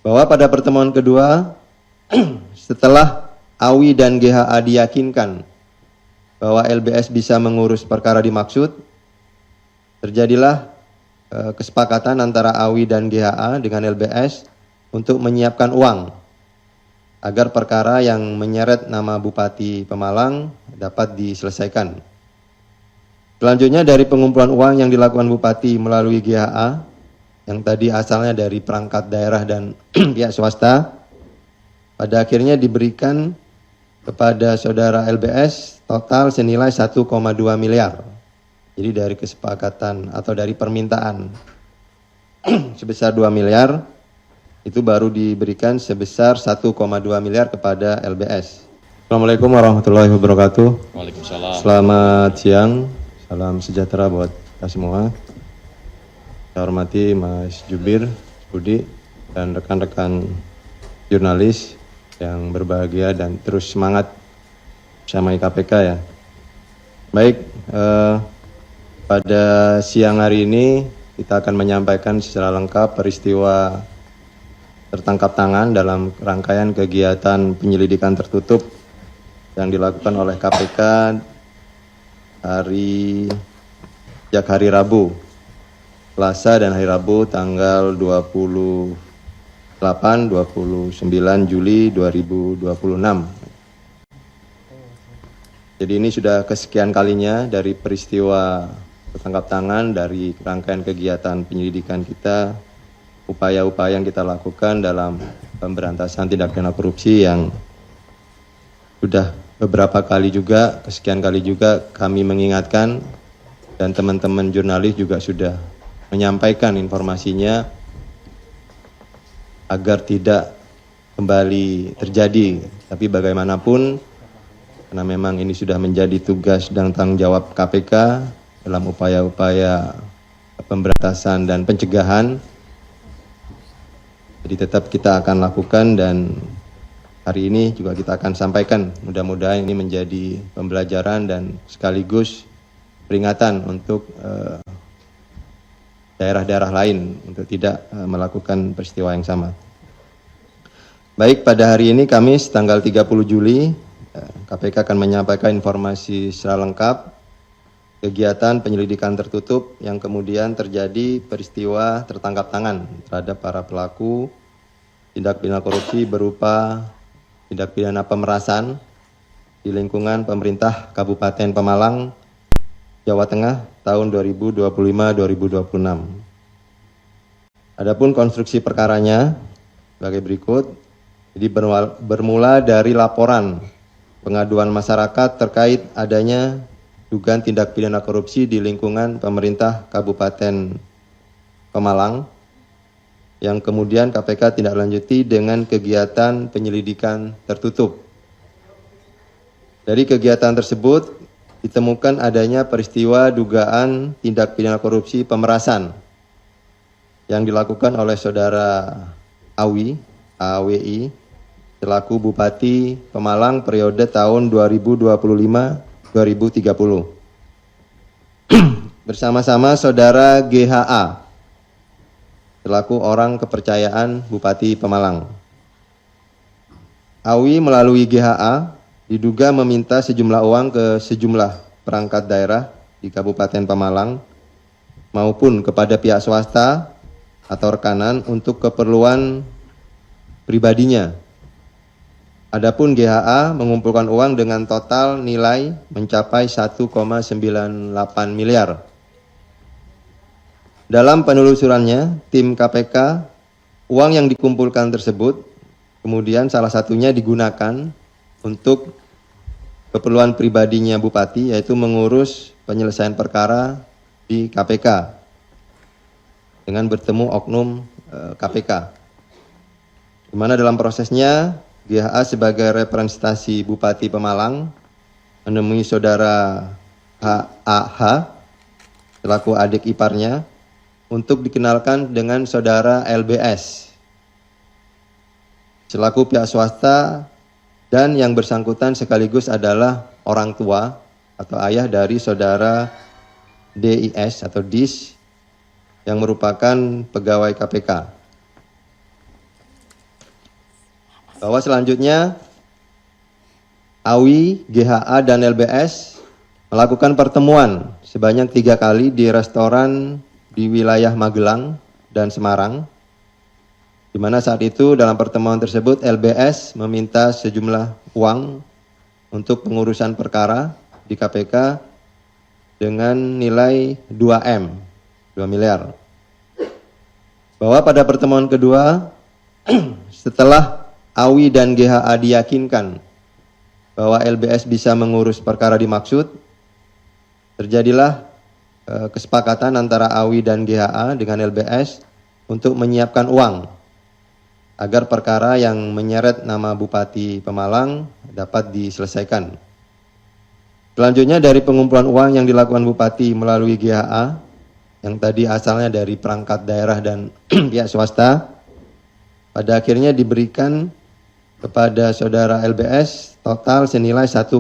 bahwa pada pertemuan kedua setelah AWI dan GHA diyakinkan bahwa LBS bisa mengurus perkara dimaksud, terjadilah kesepakatan antara AWI dan GHA dengan LBS untuk menyiapkan uang agar perkara yang menyeret nama Bupati Pemalang dapat diselesaikan. Selanjutnya dari pengumpulan uang yang dilakukan Bupati melalui GHA, yang tadi asalnya dari perangkat daerah dan pihak swasta, pada akhirnya diberikan kepada saudara LBS total senilai 1,2 miliar. Jadi dari kesepakatan atau dari permintaan sebesar 2 miliar, itu baru diberikan sebesar 1,2 miliar kepada LBS. Assalamualaikum warahmatullahi wabarakatuh. Waalaikumsalam. Selamat siang, salam sejahtera buat kita semua. Saya hormati Mas Jubir, Budi, dan rekan-rekan jurnalis yang berbahagia dan terus semangat bersama KPK ya. Baik, pada siang hari ini kita akan menyampaikan secara lengkap peristiwa tertangkap tangan dalam rangkaian kegiatan penyelidikan tertutup yang dilakukan oleh KPK sejak hari Rabu, Selasa dan hari Rabu tanggal 28, 29 Juli 2026. Jadi ini sudah kesekian kalinya dari peristiwa tertangkap tangan dari rangkaian kegiatan penyelidikan kita, upaya-upaya yang kita lakukan dalam pemberantasan tindak pidana korupsi yang sudah beberapa kali juga, kesekian kali juga kami mengingatkan dan teman-teman jurnalis juga sudah menyampaikan informasinya agar tidak kembali terjadi. Tapi bagaimanapun, karena memang ini sudah menjadi tugas dan tanggung jawab KPK dalam upaya-upaya pemberantasan dan pencegahan, jadi tetap kita akan lakukan dan hari ini juga kita akan sampaikan. Mudah-mudahan ini menjadi pembelajaran dan sekaligus peringatan untuk daerah-daerah lain untuk tidak melakukan peristiwa yang sama. Baik, pada hari ini Kamis tanggal 30 Juli, KPK akan menyampaikan informasi secara lengkap kegiatan penyelidikan tertutup yang kemudian terjadi peristiwa tertangkap tangan terhadap para pelaku tindak pidana korupsi berupa tindak pidana pemerasan di lingkungan pemerintah Kabupaten Pemalang, Jawa Tengah tahun 2025-2026. Adapun konstruksi perkaranya sebagai berikut. Jadi bermula dari laporan pengaduan masyarakat terkait adanya dugaan tindak pidana korupsi di lingkungan pemerintah Kabupaten Pemalang yang kemudian KPK tindak lanjuti dengan kegiatan penyelidikan tertutup. Dari kegiatan tersebut ditemukan adanya peristiwa dugaan tindak pidana korupsi pemerasan yang dilakukan oleh saudara AWI selaku Bupati Pemalang periode tahun 2025-2030 bersama-sama saudara GHA selaku orang kepercayaan Bupati Pemalang. AWI melalui GHA diduga meminta sejumlah uang ke sejumlah perangkat daerah di Kabupaten Pemalang maupun kepada pihak swasta atau rekanan untuk keperluan pribadinya. Adapun GHA mengumpulkan uang dengan total nilai mencapai 1,98 miliar. Dalam penelusurannya, tim KPK, uang yang dikumpulkan tersebut kemudian salah satunya digunakan untuk keperluan pribadinya Bupati, yaitu mengurus penyelesaian perkara di KPK dengan bertemu oknum KPK. Di mana dalam prosesnya GHA sebagai representasi Bupati Pemalang menemui saudara HAH selaku adik iparnya untuk dikenalkan dengan saudara LBS selaku pihak swasta dan yang bersangkutan sekaligus adalah orang tua atau ayah dari saudara DIS atau DIS yang merupakan pegawai KPK. bahwa selanjutnya AWI, GHA, dan LBS melakukan pertemuan sebanyak 3 kali di restoran di wilayah Magelang dan Semarang, di mana saat itu dalam pertemuan tersebut LBS meminta sejumlah uang untuk pengurusan perkara di KPK dengan nilai 2 miliar. Bahwa pada pertemuan kedua, setelah AWI dan GHA diyakinkan bahwa LBS bisa mengurus perkara dimaksud, terjadilah kesepakatan antara AWI dan GHA dengan LBS untuk menyiapkan uang agar perkara yang menyeret nama Bupati Pemalang dapat diselesaikan. Selanjutnya dari pengumpulan uang yang dilakukan Bupati melalui GHA, yang tadi asalnya dari perangkat daerah dan pihak swasta, pada akhirnya diberikan kepada saudara LBS total senilai 1,2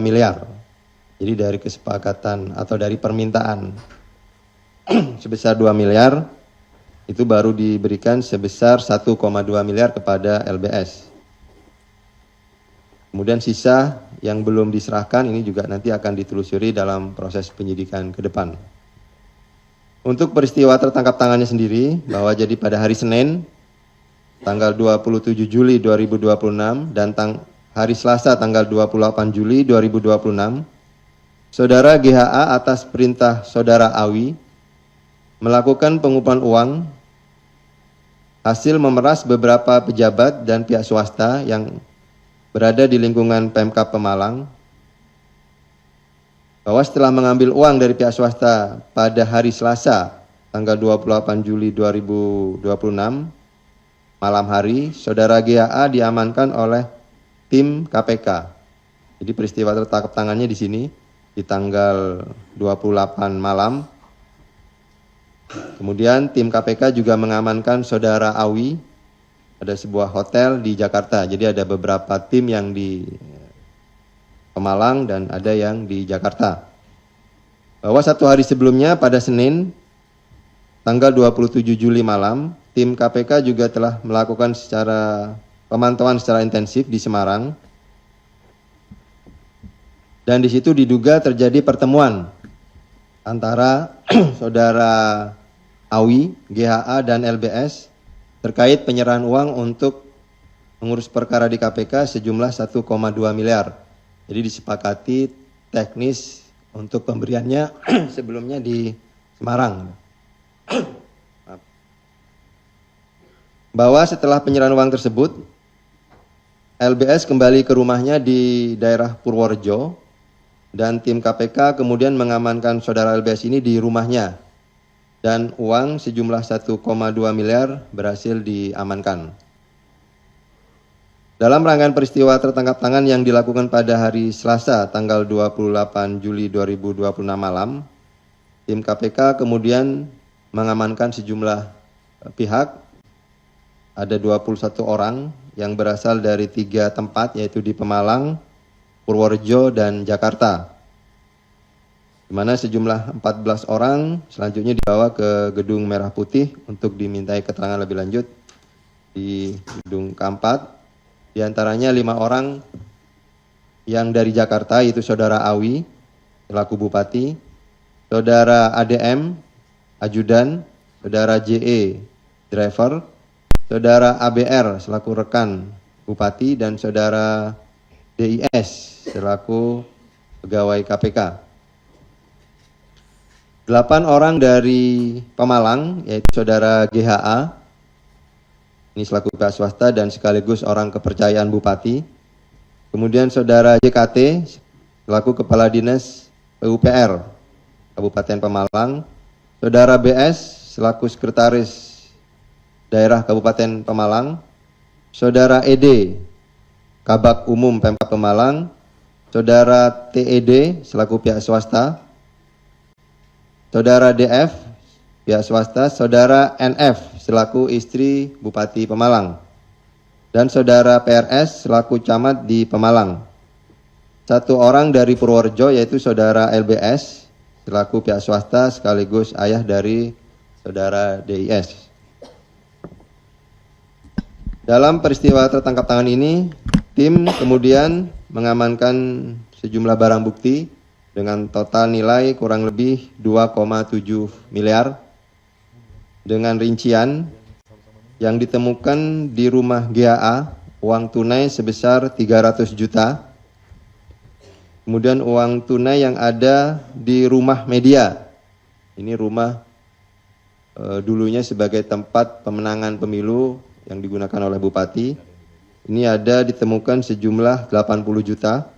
miliar. Jadi dari kesepakatan atau dari permintaan sebesar 2 miliar, itu baru diberikan sebesar 1,2 miliar kepada LBS. Kemudian sisa yang belum diserahkan ini juga nanti akan ditelusuri dalam proses penyidikan ke depan. Untuk peristiwa tertangkap tangannya sendiri, bahwa jadi pada hari Senin, tanggal 27 Juli 2026 dan hari Selasa tanggal 28 Juli 2026, saudara GHA atas perintah saudara AWI melakukan pengumpulan uang hasil memeras beberapa pejabat dan pihak swasta yang berada di lingkungan Pemkab Pemalang, bahwa setelah mengambil uang dari pihak swasta pada hari Selasa tanggal 28 Juli 2026 malam hari, saudara GHA diamankan oleh tim KPK. Jadi peristiwa tertangkap tangannya di sini di tanggal 28 malam. Kemudian tim KPK juga mengamankan saudara AWI pada sebuah hotel di Jakarta. Jadi ada beberapa tim yang di Pemalang dan ada yang di Jakarta. Bahwa satu hari sebelumnya pada Senin tanggal 27 Juli malam, tim KPK juga telah melakukan pemantauan secara intensif di Semarang, dan di situ diduga terjadi pertemuan antara saudara AWI, GHA, dan LBS terkait penyerahan uang untuk mengurus perkara di KPK sejumlah 1,2 miliar. Jadi disepakati teknis untuk pemberiannya sebelumnya di Semarang. Bahwa setelah penyerahan uang tersebut, LBS kembali ke rumahnya di daerah Purworejo dan tim KPK kemudian mengamankan saudara LBS ini di rumahnya dan uang sejumlah 1,2 miliar berhasil diamankan. Dalam rangkaian peristiwa tertangkap tangan yang dilakukan pada hari Selasa tanggal 28 Juli 2026 malam, tim KPK kemudian mengamankan sejumlah pihak. Ada 21 orang yang berasal dari 3 tempat, yaitu di Pemalang, Purworejo, dan Jakarta. Di mana sejumlah 14 orang selanjutnya dibawa ke Gedung Merah Putih untuk dimintai keterangan lebih lanjut di Gedung K4. Di antaranya 5 orang yang dari Jakarta, yaitu saudara AWI, selaku Bupati, saudara ADM, Ajudan, saudara JE, driver, saudara ABR selaku rekan Bupati, dan saudara DIS selaku pegawai KPK. 8 orang dari Pemalang, yaitu saudara GHA, ini selaku pihak swasta dan sekaligus orang kepercayaan Bupati. Kemudian saudara JKT selaku Kepala Dinas PUPR Kabupaten Pemalang, saudara BS selaku Sekretaris Daerah Kabupaten Pemalang, saudara ED Kabak Umum Pemkab Pemalang, saudara TED selaku pihak swasta, saudara DF pihak swasta, saudara NF selaku istri Bupati Pemalang, dan saudara PRS selaku camat di Pemalang. 1 orang dari Purworejo, yaitu saudara LBS selaku pihak swasta sekaligus ayah dari saudara DIS. Dalam peristiwa tertangkap tangan ini, tim kemudian mengamankan sejumlah barang bukti dengan total nilai kurang lebih 2,7 miliar dengan rincian yang ditemukan di rumah GAA uang tunai sebesar 300 juta, kemudian uang tunai yang ada di rumah media, ini rumah dulunya sebagai tempat pemenangan pemilu yang digunakan oleh Bupati, ini ada ditemukan sejumlah 80 juta.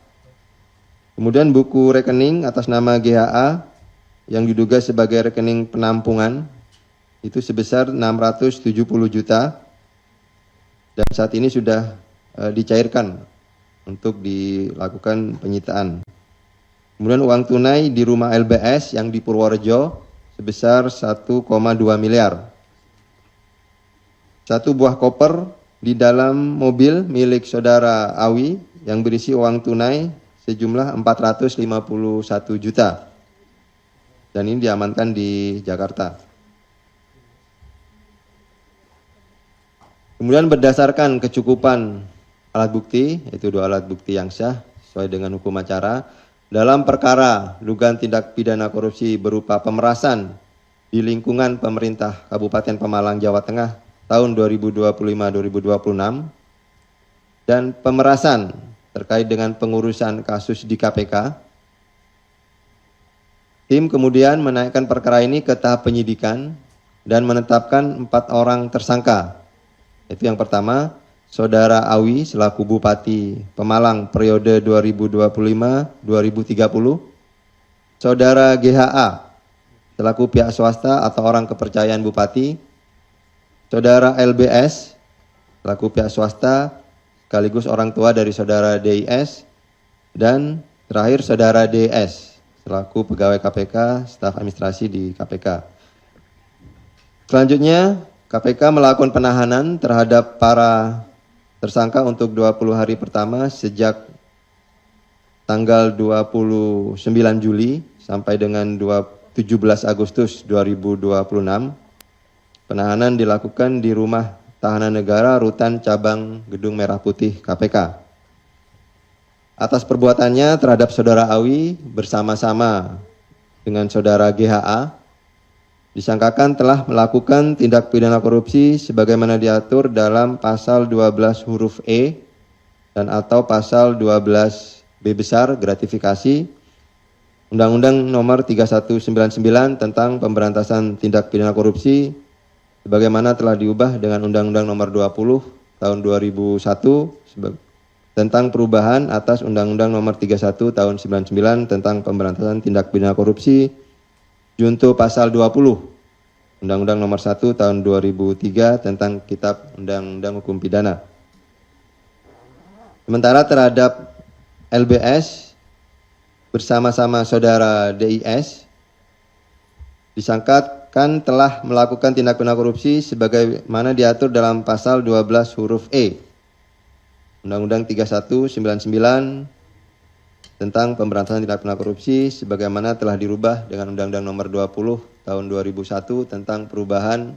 Kemudian buku rekening atas nama GHA yang diduga sebagai rekening penampungan itu sebesar 670 juta dan saat ini sudah dicairkan untuk dilakukan penyitaan. Kemudian uang tunai di rumah LBS yang di Purworejo sebesar 1,2 miliar. Satu buah koper di dalam mobil milik saudara Awi yang berisi uang tunai sejumlah 451 juta. Dan ini diamankan di Jakarta. Kemudian berdasarkan kecukupan alat bukti, yaitu 2 alat bukti yang sah sesuai dengan hukum acara, dalam perkara dugaan tindak pidana korupsi berupa pemerasan di lingkungan pemerintah Kabupaten Pemalang, Jawa Tengah tahun 2025-2026 dan pemerasan terkait dengan pengurusan kasus di KPK, tim kemudian menaikkan perkara ini ke tahap penyidikan dan menetapkan 4 orang tersangka. Itu yang pertama, Saudara Awi selaku Bupati Pemalang periode 2025-2030, Saudara GHA selaku pihak swasta atau orang kepercayaan Bupati, Saudara LBS selaku pihak swasta sekaligus orang tua dari Saudara DIS, dan terakhir Saudara DS selaku pegawai KPK, staf administrasi di KPK. Selanjutnya, KPK melakukan penahanan terhadap para tersangka untuk 20 hari pertama sejak tanggal 29 Juli sampai dengan 17 Agustus 2026. Penahanan dilakukan di Rumah Tahanan Negara Rutan Cabang Gedung Merah Putih KPK. Atas perbuatannya terhadap Saudara Awi bersama-sama dengan Saudara GHA disangkakan telah melakukan tindak pidana korupsi sebagaimana diatur dalam pasal 12 huruf E dan atau pasal 12 B besar gratifikasi Undang-Undang Nomor 3199 tentang Pemberantasan Tindak Pidana Korupsi sebagaimana telah diubah dengan Undang-Undang Nomor 20 tahun 2001 tentang perubahan atas Undang-Undang Nomor 31 tahun 99 tentang Pemberantasan Tindak Pidana Korupsi junto pasal 20 Undang-Undang Nomor 1 tahun 2003 tentang Kitab Undang-Undang Hukum Pidana. Sementara terhadap LBS bersama-sama Saudara DIS disangkakan telah melakukan tindak pidana korupsi sebagaimana diatur dalam pasal 12 huruf E Undang-Undang 3199 tentang Pemberantasan Tindak Pidana Korupsi sebagaimana telah dirubah dengan Undang-Undang Nomor 20 tahun 2001 tentang perubahan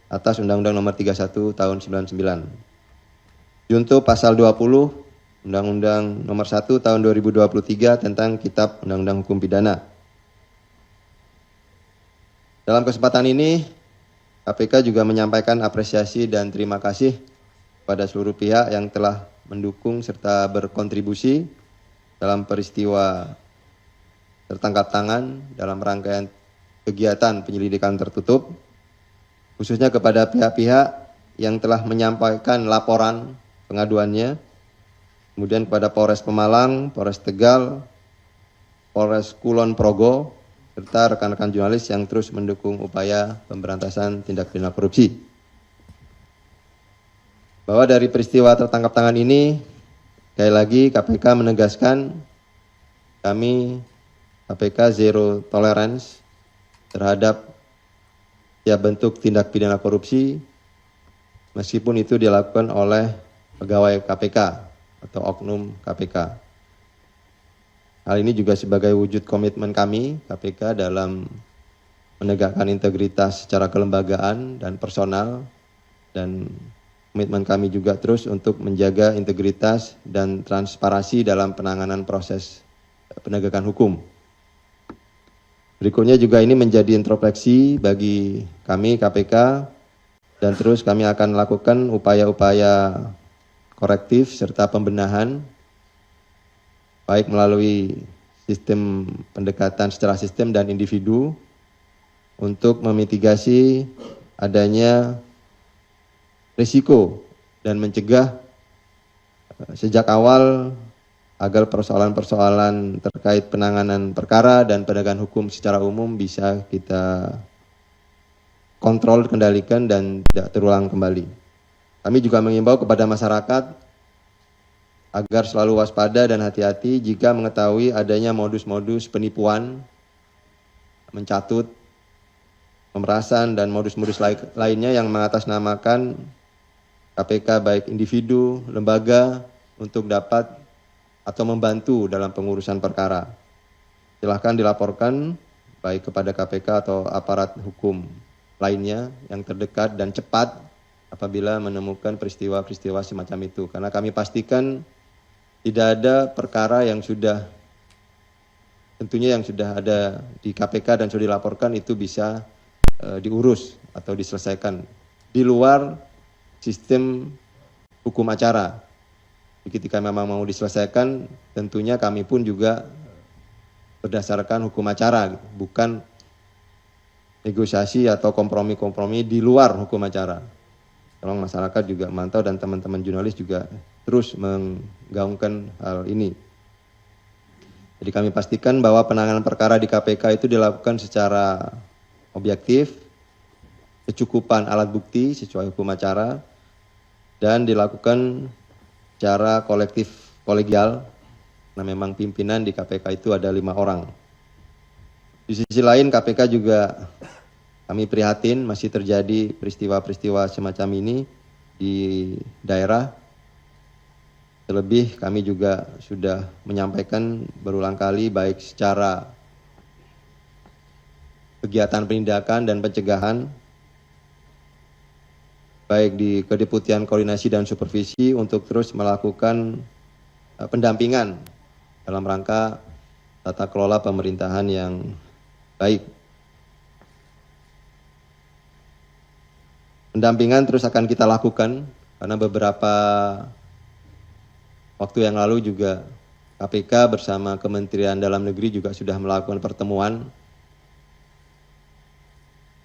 atas Undang-Undang Nomor 31 tahun 99. Junto pasal 20 Undang-Undang Nomor 1 tahun 2023 tentang Kitab Undang-Undang Hukum Pidana. Dalam kesempatan ini, KPK juga menyampaikan apresiasi dan terima kasih pada seluruh pihak yang telah mendukung serta berkontribusi dalam peristiwa tertangkap tangan dalam rangkaian kegiatan penyelidikan tertutup, khususnya kepada pihak-pihak yang telah menyampaikan laporan pengaduannya, kemudian kepada Polres Pemalang, Polres Tegal, Polres Kulon Progo, serta rekan-rekan jurnalis yang terus mendukung upaya pemberantasan tindak pidana korupsi. Bahwa dari peristiwa tertangkap tangan ini, sekali lagi KPK menegaskan kami KPK zero tolerance terhadap setiap bentuk tindak pidana korupsi meskipun itu dilakukan oleh pegawai KPK atau oknum KPK. Hal ini juga sebagai wujud komitmen kami KPK dalam menegakkan integritas secara kelembagaan dan personal dan komitmen kami juga terus untuk menjaga integritas dan transparansi dalam penanganan proses penegakan hukum. Berikutnya juga ini menjadi introspeksi bagi kami KPK, dan terus kami akan lakukan upaya-upaya korektif serta pembenahan, baik melalui sistem pendekatan secara sistem dan individu, untuk memitigasi adanya risiko dan mencegah sejak awal agar persoalan-persoalan terkait penanganan perkara dan penegakan hukum secara umum bisa kita kontrol, kendalikan, dan tidak terulang kembali. Kami juga mengimbau kepada masyarakat agar selalu waspada dan hati-hati jika mengetahui adanya modus-modus penipuan, mencatut, pemerasan, dan modus-modus lainnya yang mengatasnamakan KPK baik individu, lembaga untuk dapat atau membantu dalam pengurusan perkara. Silahkan dilaporkan baik kepada KPK atau aparat hukum lainnya yang terdekat dan cepat apabila menemukan peristiwa-peristiwa semacam itu. Karena kami pastikan tidak ada perkara yang sudah tentunya yang sudah ada di KPK dan sudah dilaporkan itu bisa diurus atau diselesaikan di luar sistem hukum acara. Ketika memang mau diselesaikan, tentunya kami pun juga berdasarkan hukum acara, bukan negosiasi atau kompromi-kompromi di luar hukum acara. Tolong masyarakat juga memantau dan teman-teman jurnalis juga terus menggaungkan hal ini. Jadi kami pastikan bahwa penanganan perkara di KPK itu dilakukan secara objektif, kecukupan alat bukti sesuai hukum acara, dan dilakukan secara kolektif kolegial. Nah, memang pimpinan di KPK itu ada 5 orang. Di sisi lain KPK juga kami prihatin masih terjadi peristiwa-peristiwa semacam ini di daerah. Terlebih kami juga sudah menyampaikan berulang kali baik secara kegiatan penindakan dan pencegahan, baik di Kedeputian Koordinasi dan Supervisi untuk terus melakukan pendampingan dalam rangka tata kelola pemerintahan yang baik. Pendampingan terus akan kita lakukan karena beberapa waktu yang lalu juga KPK bersama Kementerian Dalam Negeri juga sudah melakukan pertemuan,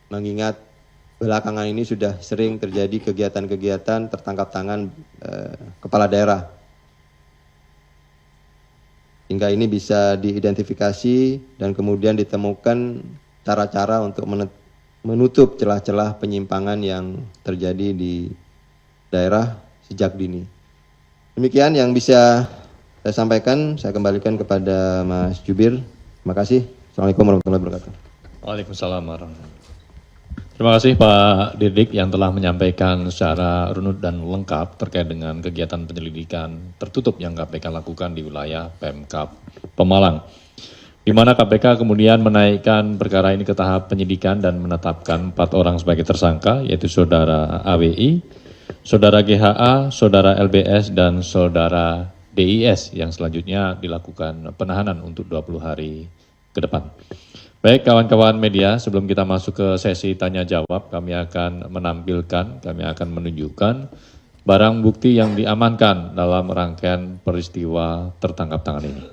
mengingat belakangan ini sudah sering terjadi kegiatan-kegiatan tertangkap tangan kepala daerah. Hingga ini bisa diidentifikasi dan kemudian ditemukan cara-cara untuk menutup celah-celah penyimpangan yang terjadi di daerah sejak dini. Demikian yang bisa saya sampaikan, saya kembalikan kepada Mas Jubir. Terima kasih. Assalamualaikum warahmatullahi wabarakatuh. Waalaikumsalam warahmatullahi wabarakatuh. Terima kasih Pak Dirdik yang telah menyampaikan secara runut dan lengkap terkait dengan kegiatan penyelidikan tertutup yang KPK lakukan di wilayah Pemkab Pemalang. Di mana KPK kemudian menaikkan perkara ini ke tahap penyidikan dan menetapkan 4 orang sebagai tersangka, yaitu Saudara AWI, Saudara GHA, Saudara LBS, dan Saudara DIS yang selanjutnya dilakukan penahanan untuk 20 hari ke depan. Baik kawan-kawan media, sebelum kita masuk ke sesi tanya jawab, kami akan menunjukkan barang bukti yang diamankan dalam rangkaian peristiwa tertangkap tangan ini.